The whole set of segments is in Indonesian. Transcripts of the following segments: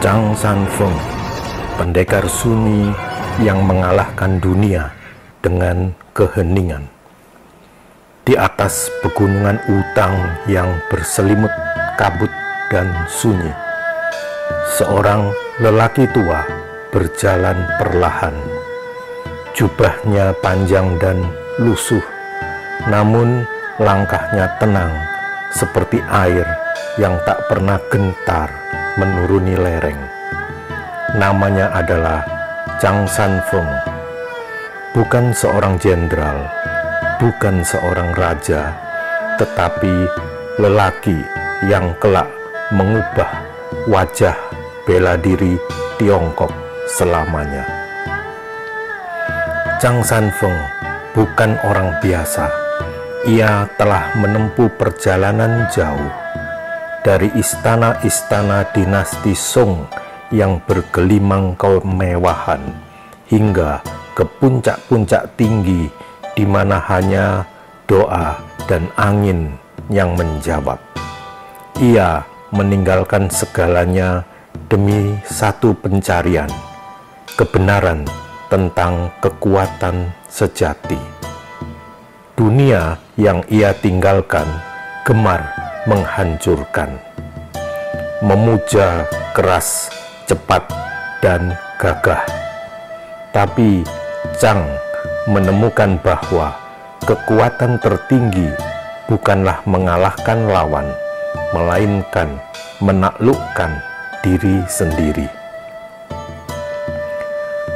Chang San Feng, pendekar sunyi yang mengalahkan dunia dengan keheningan. Di atas pegunungan Wutang yang berselimut kabut dan sunyi, seorang lelaki tua berjalan perlahan. Jubahnya panjang dan lusuh, namun langkahnya tenang seperti air yang tak pernah gentar menuruni lereng. Namanya adalah Chang San Feng. Bukan seorang jenderal, bukan seorang raja, tetapi lelaki yang kelak mengubah wajah bela diri Tiongkok selamanya. Chang San Feng bukan orang biasa. Ia telah menempuh perjalanan jauh, dari istana-istana dinasti Song yang bergelimang kemewahan hingga ke puncak-puncak tinggi di mana hanya doa dan angin yang menjawab. Ia meninggalkan segalanya demi satu pencarian, kebenaran tentang kekuatan sejati. Dunia yang ia tinggalkan gemar menghancurkan, memuja keras, cepat, dan gagah. Tapi Chang menemukan bahwa kekuatan tertinggi bukanlah mengalahkan lawan, melainkan menaklukkan diri sendiri.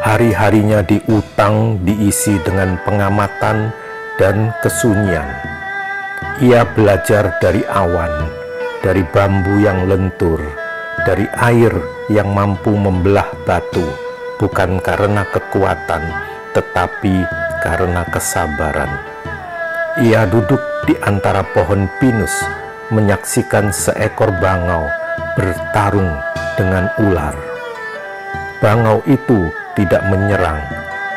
Hari-harinya di Wutang diisi dengan pengamatan dan kesunyian. Ia belajar dari awan, dari bambu yang lentur, dari air yang mampu membelah batu, bukan karena kekuatan, tetapi karena kesabaran. Ia duduk di antara pohon pinus, menyaksikan seekor bangau bertarung dengan ular. Bangau itu tidak menyerang,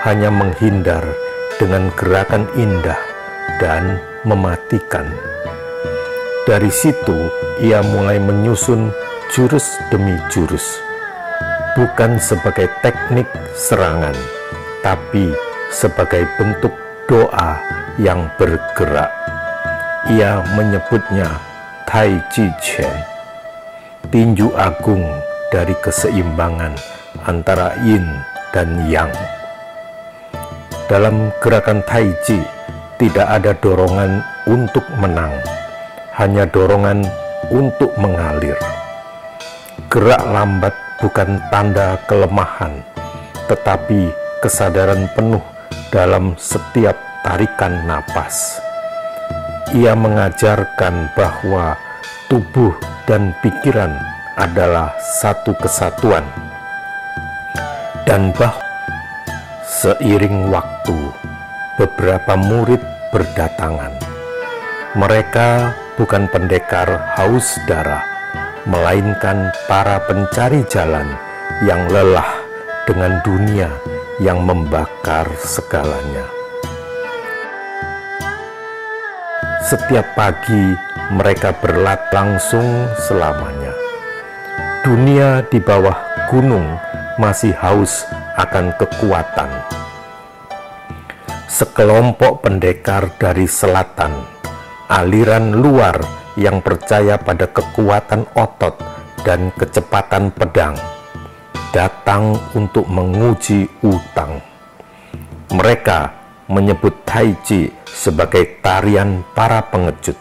hanya menghindar dengan gerakan indah dan mematikan. Dari situ ia mulai menyusun jurus demi jurus, bukan sebagai teknik serangan, tapi sebagai bentuk doa yang bergerak. Ia menyebutnya Tai Chi Chuan, tinju agung dari keseimbangan antara yin dan yang. Dalam gerakan Tai Chi tidak ada dorongan untuk menang, hanya dorongan untuk mengalir. Gerak lambat bukan tanda kelemahan, tetapi kesadaran penuh dalam setiap tarikan napas. Ia mengajarkan bahwa tubuh dan pikiran adalah satu kesatuan, dan bahwa seiring waktu beberapa murid berdatangan. Mereka bukan pendekar haus darah, melainkan para pencari jalan yang lelah dengan dunia yang membakar segalanya. Setiap pagi mereka berlatih langsung selamanya. Dunia di bawah gunung masih haus akan kekuatan. Sekelompok pendekar dari selatan, aliran luar yang percaya pada kekuatan otot dan kecepatan pedang, datang untuk menguji Wutang. Mereka menyebut Tai Chi sebagai tarian para pengecut.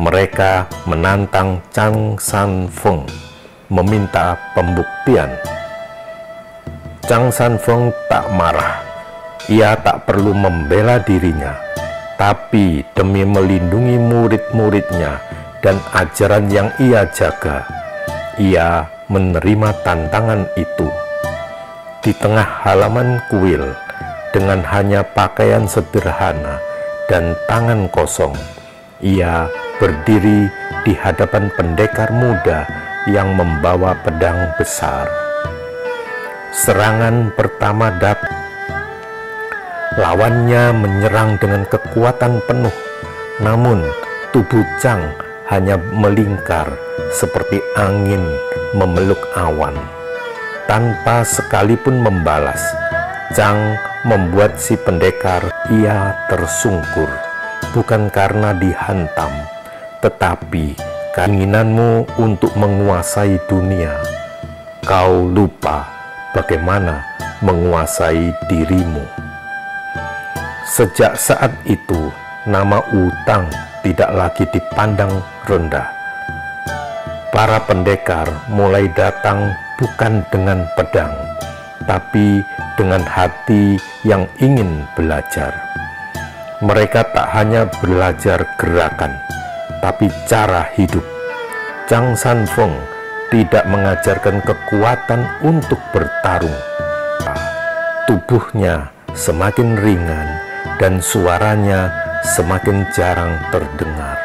Mereka menantang Chang San Feng, meminta pembuktian. Chang San Feng tak marah. Ia tak perlu membela dirinya, tapi demi melindungi murid-muridnya dan ajaran yang ia jaga, ia menerima tantangan itu. Di tengah halaman kuil, dengan hanya pakaian sederhana dan tangan kosong, ia berdiri di hadapan pendekar muda yang membawa pedang besar. Serangan pertama datang. Lawannya menyerang dengan kekuatan penuh, namun tubuh Chang hanya melingkar seperti angin memeluk awan. Tanpa sekalipun membalas, Chang membuat si pendekar ia tersungkur, bukan karena dihantam, tetapi keinginanmu untuk menguasai dunia. Kau lupa bagaimana menguasai dirimu. Sejak saat itu, nama Wu Tang tidak lagi dipandang rendah. Para pendekar mulai datang bukan dengan pedang, tapi dengan hati yang ingin belajar. Mereka tak hanya belajar gerakan, tapi cara hidup. Chang San Feng tidak mengajarkan kekuatan untuk bertarung. Tubuhnya semakin ringan dan suaranya semakin jarang terdengar.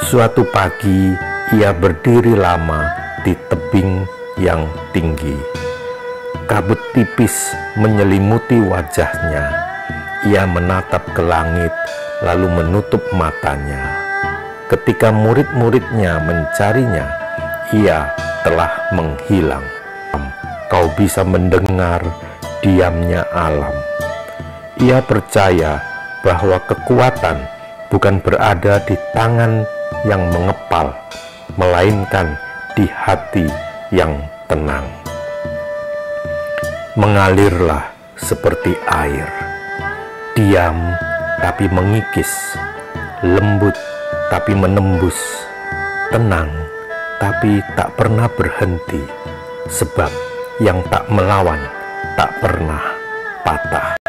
Suatu pagi, ia berdiri lama di tebing yang tinggi. Kabut tipis menyelimuti wajahnya. Ia menatap ke langit, lalu menutup matanya. Ketika murid-muridnya mencarinya, ia telah menghilang. Kau bisa mendengar diamnya alam. Ia percaya bahwa kekuatan bukan berada di tangan yang mengepal, melainkan di hati yang tenang. Mengalirlah seperti air, diam tapi mengikis, lembut tapi menembus, tenang tapi tak pernah berhenti, sebab yang tak melawan tak pernah patah.